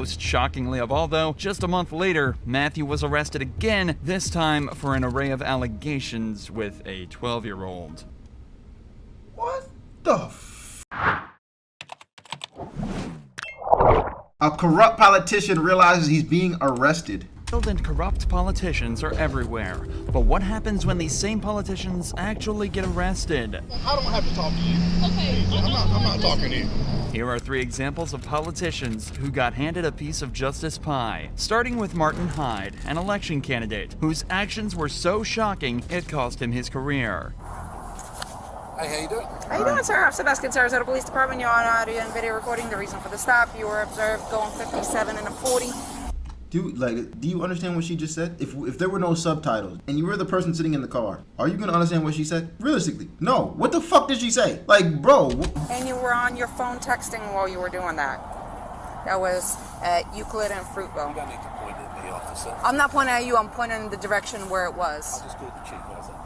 Most shockingly of all, though, just a month later, Matthew was arrested again, this time for an array of allegations with a 12-year-old. What the f? A corrupt politician realizes he's being arrested. And corrupt politicians are everywhere. But what happens when these same politicians actually get arrested? I don't have to talk to you. Okay. I'm not talking to you. Here are 3 examples of politicians who got handed a piece of justice pie. Starting with Martin Hyde, an election candidate whose actions were so shocking it cost him his career. Hey, how you doing? How you doing, sir? Officer Baskin, Sarasota Police Department. You're on audio and video recording. The reason for the stop, you were observed going 57 and a 40. Dude, like, do you understand what she just said? If there were no subtitles and you were the person sitting in the car, are you gonna understand what she said? Realistically, no. What the fuck did she say? Like, bro. And you were on your phone texting while you were doing that. That was at Euclid and Fruitville. You don't need to point at the officer. I'm not pointing at you. I'm pointing in the direction where it was. I'll just do it the chief, how's that?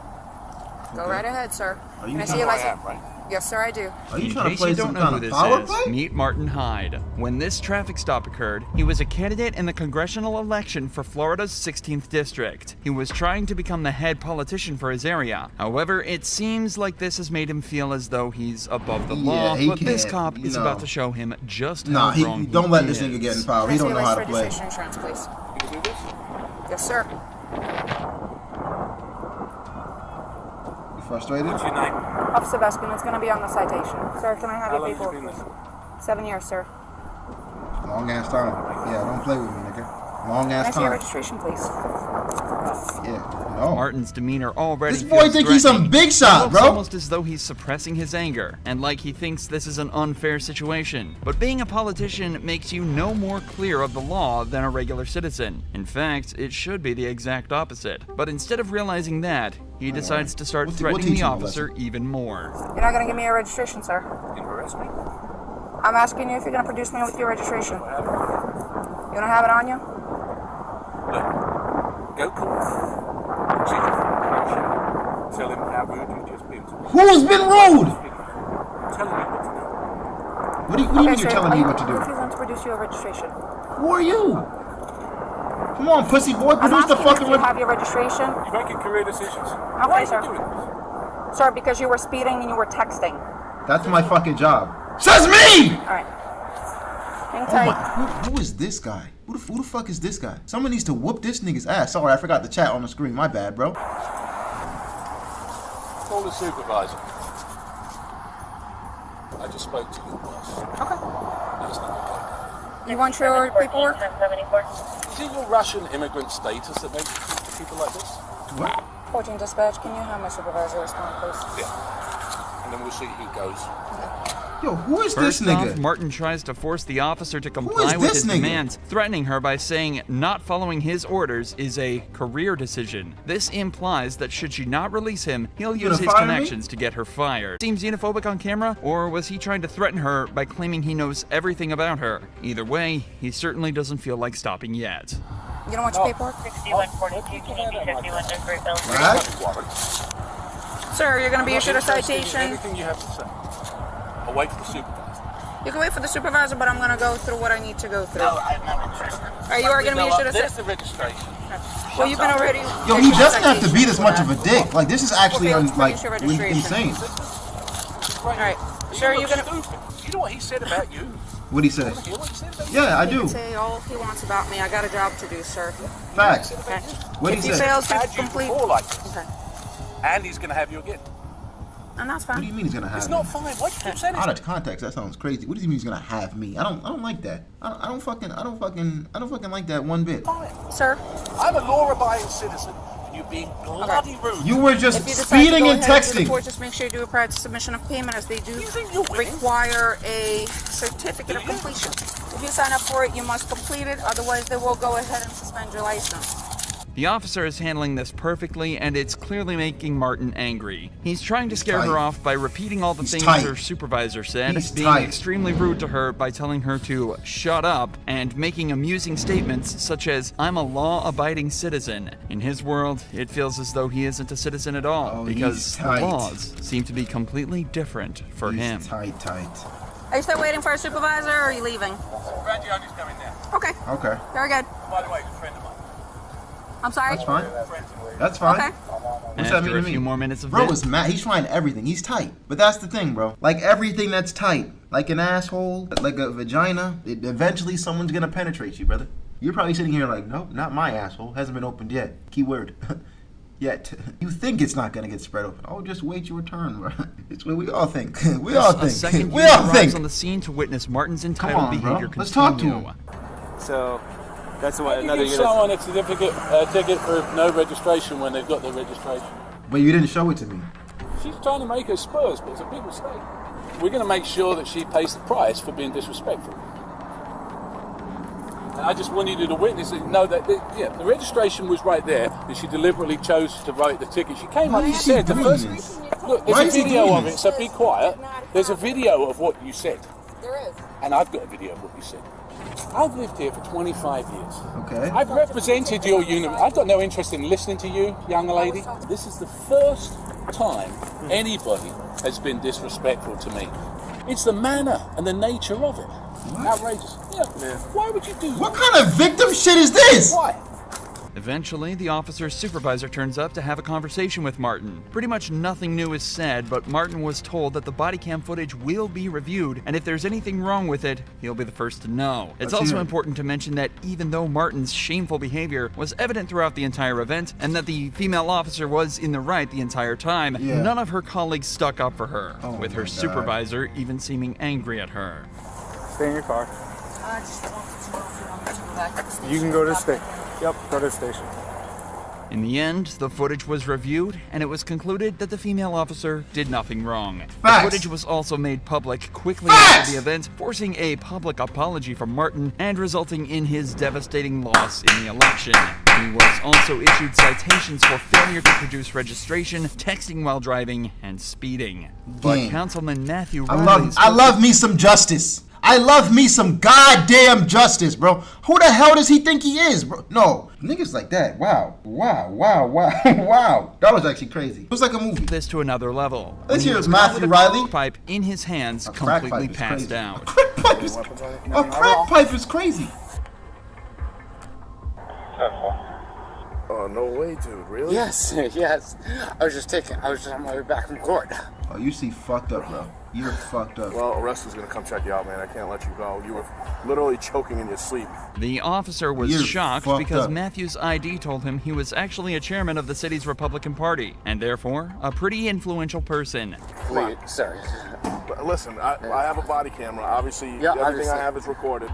Go right ahead, sir. Are you Can I see know your I license? am, right? Yes, sir, I do. Are you In trying to case play you some don't know kind who of this power is, play? meet Martin Hyde. When this traffic stop occurred, he was a candidate in the congressional election for Florida's 16th district. He was trying to become the head politician for his area. However, it seems like this has made him feel as though he's above the law, but this cop is about to show him just how wrong he don't let this is. nigga get in power. Can I He see don't your know how to play. registration insurance, please? You can do this? Yes, sir. You frustrated? What's your name? Officer Baskin, it's going to be on the citation. Sir, can I have How long your have you paperwork, been please? 7 years, sir. Long ass time. Yeah, don't play with me, nigga. Long Can I ass see your time. registration, please? Yeah. No. Martin's demeanor already This boy feels think he's some threatening. big shot, It looks bro. almost as though he's suppressing his anger, and like he thinks this is an unfair situation. But being a politician makes you no more clear of the law than a regular citizen. In fact, it should be the exact opposite. But instead of realizing that, he decides to start threatening the officer even more. You're not going to give me your registration, sir. You can arrest me. I'm asking you if you're going to produce me with your registration. You don't have it on you? Look, go call Chief of Operation. Tell him how rude you just been to me. Who has been rude? Tell him what to do. What do you mean you're telling me what to Are you do? refusing to produce your registration? Who are you? Come on, pussy boy, I'm produce the asking fucking. if you have your registration. You're making career decisions. Okay, Why are sir. you doing this? Sir, because you were speeding and you were texting. That's my fucking job. Says me! All right. Hang Oh tight. my, who is this guy? Who the fuck is this guy? Someone needs to whoop this nigga's ass. Sorry, I forgot the chat on the screen. My bad, bro. Call the supervisor. I just spoke to your boss. Okay. That's not okay. You want your paperwork? Is it your Russian immigrant status that makes people like this? What? 14 dispatch, can you have my supervisor respond, please? Yeah. And then we'll see who goes. Yo, who is this First off, nigga? Martin tries to force the officer to comply with this his nigga? demands, threatening her by saying not following his orders is a career decision. This implies that should she not release him, he'll You use gonna his fire me? connections to get her fired. Seems xenophobic on camera, or was he trying to threaten her by claiming he knows everything about her? Either way, he certainly doesn't feel like stopping yet. You don't want your paperwork? 6142, Canadian 51, Great Bell. What? Sir, you're going to be issued a Interested in citation. Anything you have to say. I'll wait for the supervisor. You can wait for the supervisor, but I'm going to go through what I need to go through. No, I'm not interested. All right, you are going to be issued a There's citation. the registration. Well, you've been already. Yo, he doesn't have to be this much of a dick. Like, this is actually Okay, let's like finish your registration. insane. All right. Sir, you're going to. Stupid. You know what he said about you? What'd he say? Hear what he said about you? Yeah, I He do. can say all he wants about me. I got a job to do, sir. Facts. Okay. What'd If he he say? fails to Had you complete. before like this. Okay. And he's going to have you again. And that's What do fine. you mean he's gonna have It's me? not fine. Why do you keep saying Out it? of context, that sounds crazy. What does he mean he's gonna have me? I don't like that. I don't fucking like that one bit. Fine. Sir, I'm a law-abiding citizen, and you're being bloody rude. You were just if you decide to speeding go and ahead and do the texting. report, just make sure you do a prior to submission of payment, as they do You think you're winning? require a certificate of completion. If you sign up for it, you must complete it. Otherwise, they will go ahead and suspend your license. The officer is handling this perfectly, and it's clearly making Martin angry. He's trying to scare tight. her off by repeating all the He's things tight. her supervisor said, He's being tight. extremely rude to her by telling her to shut up, and making amusing statements such as, "I'm a law-abiding citizen." In his world, it feels as though he isn't a citizen at all, Oh, because he's the tight. laws seem to be completely different for him. He's tight. Are you still waiting for a supervisor, or are you leaving? Radiologist coming now. Okay. Okay. Very good. By the way, he's a friend of mine. I'm sorry? That's fine. Friends and ways. That's fine. Okay. What's that After mean a to me? few more minutes of Bro this, is mad. He's trying everything. He's tight. But that's the thing, bro. Like everything that's tight, like an asshole, like a vagina, eventually someone's gonna penetrate you, brother. You're probably sitting here like, nope, not my asshole. Hasn't been opened yet. Keyword. Yet. You think it's not gonna get spread open. Oh, just wait your turn, bro. It's what we all think. We all a think. second We unit all arrives think. on the scene to witness Martin's Come entitled on, bro. behavior Let's continue. talk to him. So that's what You another can unit. show on a certificate, ticket for no registration when they've got the registration. But you didn't show it to me. She's trying to make her spurs, but it's a big mistake. We're going to make sure that she pays the price for being disrespectful. And I just wanted you to witness it, know that the registration was right there, and she deliberately chose to write the ticket. She came Why up and is she said the doing first. this? Look, Why there's is a he video doing of it, this? so be quiet. There's a video of what you said, There is. and I've got a video of what you said. I've lived here for 25 years. Okay. I've represented your unit. I've got no interest in listening to you, young lady. This is the first time anybody has been disrespectful to me. It's the manner and the nature of it. Outrageous. Yeah. Why would you do that? What kind of victim shit is this? Why? Eventually, the officer's supervisor turns up to have a conversation with Martin. Pretty much nothing new is said, but Martin was told that the body cam footage will be reviewed, and if there's anything wrong with it, he'll be the first to know. It's Let's also hear it. important to mention that even though Martin's shameful behavior was evident throughout the entire event, and that the female officer was in the right the entire time, Yeah. none of her colleagues stuck up for her, Oh with my her God. supervisor even seeming angry at her. Stay in your car. I just wanted to know if you want me to go back to the station. You can go to the station. Yep, go to the station. In the end, the footage was reviewed, and it was concluded that the female officer did nothing wrong. Facts. The footage was also made public quickly Facts. after the event, forcing a public apology from Martin and resulting in his devastating loss in the election. He was also issued citations for failure to produce registration, texting while driving, and speeding. But Damn. Councilman Matthew I Reilly love me some justice. I love me some goddamn justice, bro. Who the hell does he think he is, bro? No, niggas like that. Wow. Wow. That was actually crazy. It was like a movie. this to another level. Let's When hear he was Matthew caught with a Reilly. crack pipe in his hands, A crack completely pipe is passed crazy. out. A crack pipe is crazy. Oh, no way, dude. Really? Yes. I was just on my way back from court. Oh, you see fucked up, bro. You're fucked up. Well, Arrestor's gonna come check you out, man. I can't let you go. You were literally choking in your sleep. The officer was You're shocked fucked because up. Matthew's ID told him he was actually a chairman of the city's Republican Party, and therefore a pretty influential person. Wait, sorry. But listen, I have a body camera. Obviously, Yeah, everything I obviously. have is recorded.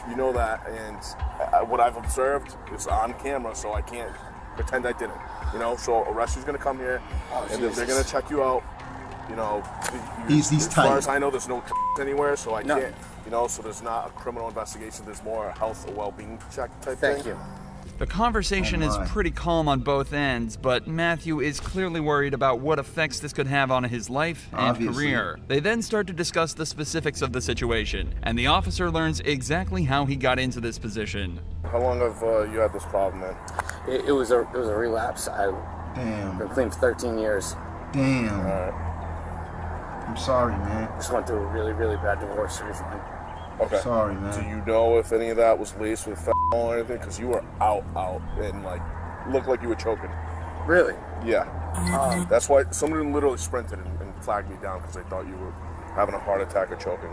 You know that. And what I've observed is on camera, so I can't pretend I didn't. You know, so Arrestor's gonna come here, and they're gonna check you out. You know, He's as tight. far as I know, there's no anywhere, so I No. can't. You know, so there's not a criminal investigation. There's more a health or well-being check type Thank thing. you. The conversation Oh is my. pretty calm on both ends, but Matthew is clearly worried about what effects this could have on his life and Obviously. career. They then start to discuss the specifics of the situation, and the officer learns exactly how he got into this position. How long have you had this problem, man? It was a relapse. I've Damn. been clean for 13 years. Damn. All right. I'm sorry, man. Just went through a really, really bad divorce recently. Okay. Sorry, Do man. you know if any of that was laced with fentanyl or anything? Because you were out, and like looked like you were choking. Really? Yeah. That's why somebody literally sprinted and flagged me down because they thought you were having a heart attack or choking.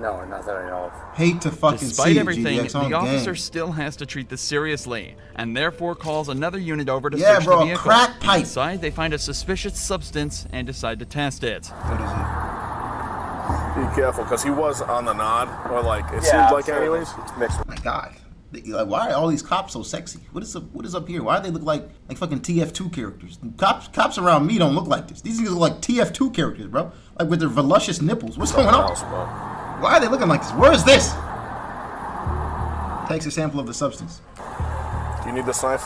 No, not that I know of. Hate to fucking Despite see everything, it, GDX on the officer game. still has to treat this seriously, and therefore calls another unit over to Yeah, search bro, the a vehicle. crack pipe. Inside, they find a suspicious substance and decide to test it. What is it? Be careful, because he was on the nod, or like it Yeah, seems like sure. anyways. It's mixed. My God. Like, why are all these cops so sexy? What is up here? Why do they look like fucking TF2 characters? Cops around me don't look like this. These niggas look like TF2 characters, bro. Like with their voluptuous nipples. What's going on? Why are they looking like this? Where is this? Takes a sample of the substance. Do you need this knife?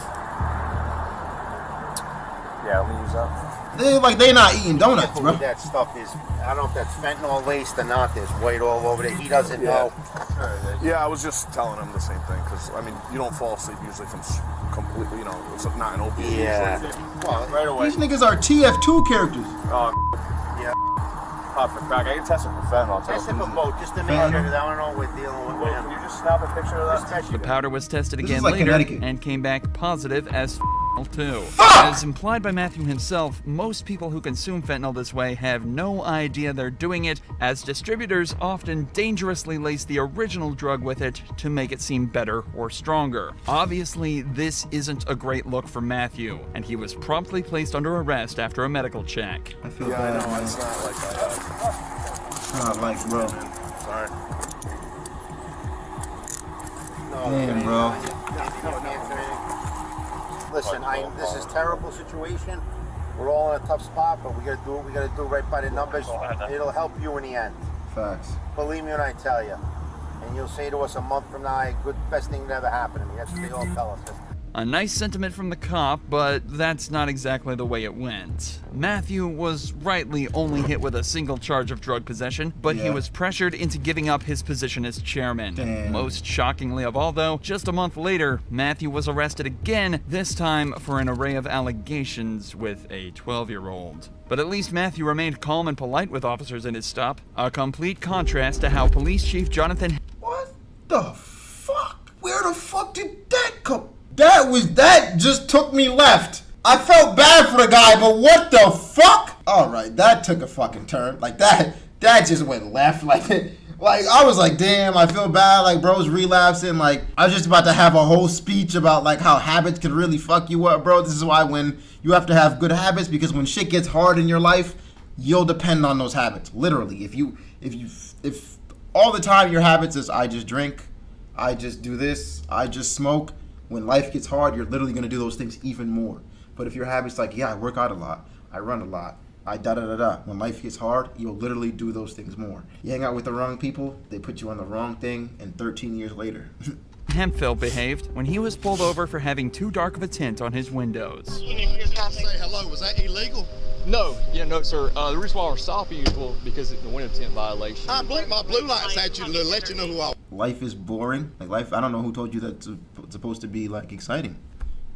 Yeah, let me use that. They're not eating donuts, bro. That stuff is, I don't know if that's fentanyl laced or not. There's white all over there. He doesn't know. Yeah, I was just telling him the same thing, because I mean, you don't fall asleep usually from completely, you know, it's not an opiate. Yeah. usually. Well, Right away. These niggas are TF2 characters. Oh, yeah. caught for crack. I can test it for fentanyl. Test it for both, just to make sure that I don't know what we're dealing with. Well, can you just snap a picture of that? The powder was tested This again is like later Connecticut. and came back positive as too. Fuck! As implied by Matthew himself, most people who consume fentanyl this way have no idea they're doing it, as distributors often dangerously lace the original drug with it to make it seem better or stronger. Obviously, this isn't a great look for Matthew, and he was promptly placed under arrest after a medical check. I feel Yeah, bad. I know. Man. It's not like that. It's not like, bro. Sorry. Damn, bro. Listen, this is a terrible situation. We're all in a tough spot, but we gotta do what we gotta do right by the numbers. It'll help you in the end. Facts. Believe me when I tell you. And you'll say to us a month from now, good, best thing that ever happened to me. That's what they all tell us. A nice sentiment from the cop, but that's not exactly the way it went. Matthew was rightly only hit with a single charge of drug possession, but he Yeah. was pressured into giving up his position as chairman. Damn. Most shockingly of all, though, just a month later, Matthew was arrested again, this time for an array of allegations with a 12-year-old. But at least Matthew remained calm and polite with officers in his stop, a complete contrast to how Police Chief Jonathan What the fuck? Where the fuck did that come? That just took me left. I felt bad for the guy, but what the fuck? Alright, that took a fucking turn. Like that just went left. Like I was like, damn, I feel bad. Like bro's relapsing. Like I was just about to have a whole speech about like how habits can really fuck you up, bro. This is why when you have to have good habits, because when shit gets hard in your life, you'll depend on those habits. Literally. If all the time your habits is I just drink, I just do this, I just smoke, when life gets hard, you're literally gonna do those things even more. But if your habit's like, yeah, I work out a lot, I run a lot, I da-da-da-da, when life gets hard, you'll literally do those things more. You hang out with the wrong people, they put you on the wrong thing, and 13 years later. Hemphill behaved when he was pulled over for having too dark of a tint on his windows. Say hello, was that illegal? No, no, sir. The reason why we're stopping you is because it's the window tint violation. I blinked my blue lights at you to let you know who I was. Life is boring. Like life, I don't know who told you that's supposed to be like exciting.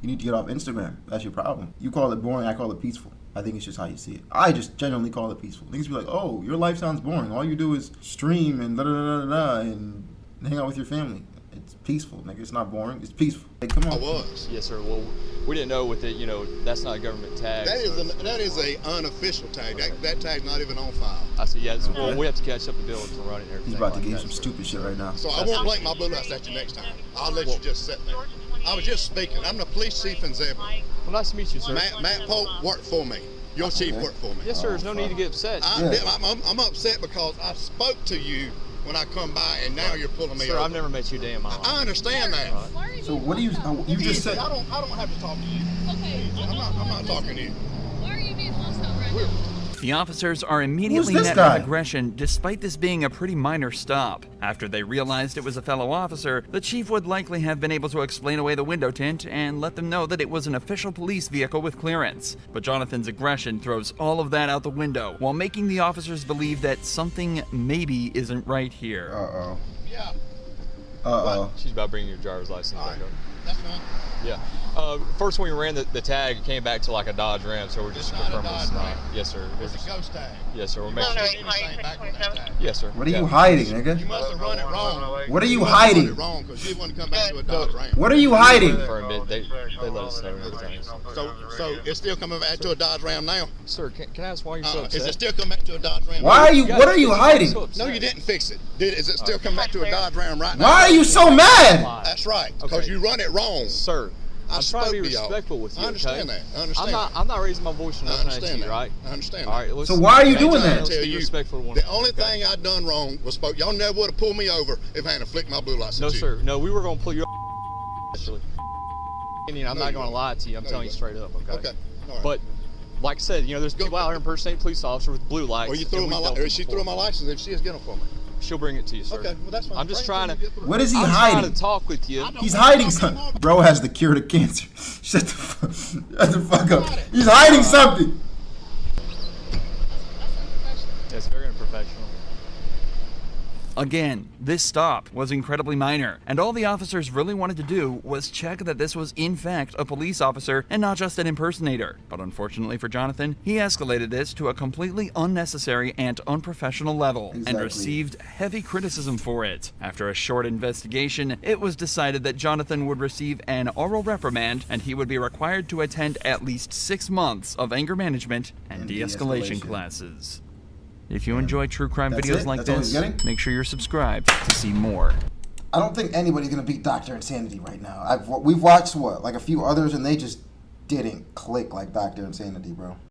You need to get off Instagram. That's your problem. You call it boring, I call it peaceful. I think it's just how you see it. I just genuinely call it peaceful. Niggas be like, oh, your life sounds boring. All you do is stream and da-da-da-da-da and hang out with your family. It's peaceful, nigga. It's not boring. It's peaceful. Hey, come on. I was. Yes, sir. Well, we didn't know with it, that's not a government tag. That is a unofficial tag. That tag's not even on file. I see, yeah. Well, we have to catch up the bill to run it and everything. He's about to like give you that. some stupid shit right now. So I won't blink my blue lights at you next time. I'll let you just sit there. I was just speaking. I'm the police chief in Zebra. Well, nice to meet you, sir. Matt Polk worked for me. Your chief worked for me. Yes, sir. There's no need to get upset. I'm upset because I spoke to you when I come by, and now you're pulling me Sir, over. I've never met you a day in my life. I understand that. So what do you just said? I don't have to talk to you. Okay. I'm not talking to you. Why are you being hostile right now? The officers are immediately Who's this met guy? with aggression, despite this being a pretty minor stop. After they realized it was a fellow officer, the chief would likely have been able to explain away the window tint and let them know that it was an official police vehicle with clearance. But Jonathan's aggression throws all of that out the window, while making the officers believe that something maybe isn't right here. Uh-oh. Yeah. Uh-oh. She's about bringing your driver's license. All right. back up. That's fine. Yeah. First, when we ran the tag, it came back to like a Dodge Ram, so we're just It's not a confirming it's Dodge not. Ram. yes, sir. It's a ghost tag. Yes, sir. We're You making must sure. have anything back with that tag. Yes, sir. What are you hiding, You nigga? must have run it wrong. What are you must have run hiding? it wrong because you want to come back to a Dodge Ram. What are you hiding? Confirmed it. They let us know and everything. So it's still coming back to a Dodge Ram now? Sir, can I ask why you're so upset? Is it still coming back to a Dodge Ram? Why are you? What are you hiding? No, you didn't fix it. Is it still coming back to a Dodge Ram right now? Why are you so mad? That's right, because you run it wrong. Sir, I I'm trying to be spoke to y'all. respectful with you. I understand okay? that. I understand I'm not raising my voice or I nothing at understand you, that. right? I understand All right. that. Listen, So why are you okay, doing let's that? be respectful to one The another, only okay? thing I done wrong was y'all never would have pulled me over if I hadn't flicked my blue lights No, at you. sir. No, we were going to pull you actually. I'm No, not you going to won't. lie to you. I'm No, telling you you straight up, okay? Okay. All right. But like I said, there's people out here impersonating police officer with blue lights. Well, you threw and my we've dealt with she before. threw my license. If she is getting them for me. She'll bring it to you, sir. Okay, well that's fine. I'm just trying to. What is he I'm hiding? trying to talk with you. He's hiding something. Bro has the cure to cancer. Shut the fuck up. He's hiding something. It's very unprofessional. Again, this stop was incredibly minor, and all the officers really wanted to do was check that this was in fact a police officer and not just an impersonator. But unfortunately for Jonathan, he escalated this to a completely unnecessary and unprofessional level and received heavy criticism for it. After a short investigation, it was decided that Jonathan would receive an oral reprimand and he would be required to attend at least 6 months of anger management and de-escalation classes. If you enjoy true crime videos like this, make sure you're subscribed to see more. I don't think anybody's gonna beat Dr. Insanity right now. We've watched like a few others, and they just didn't click like Dr. Insanity, bro.